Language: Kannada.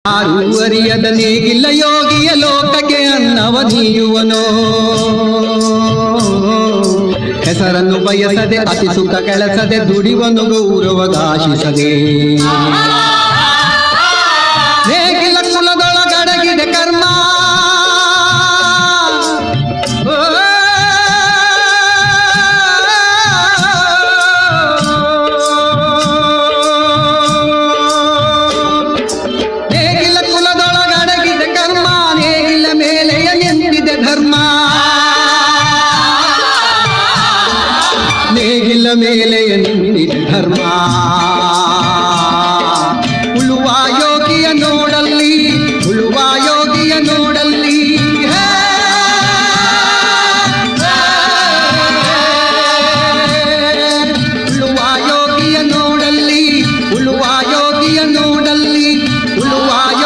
ಯಾರು ಅರಿಯದ ನೇಗಿಲ್ಲ ಯೋಗಿಯ ಲೋಕಕ್ಕೆ ಅನ್ನವ ನೀಯುವನೋ. ಹೆಸರನ್ನು ಬಯಸದೆ ಅತಿ ಸುಖ ಕೆಲಸದೆ ದುಡಿವನು ಗೌರವಗಾಶಿಸದೆ. ನೇಗಿಲ ಕುಲದೊಳಗಡಗಿದೆ ಕರ್ಮ, ನೇಗಿಲ ಮೇಲೆ ನಿಂತಿದೆ ಧರ್ಮ.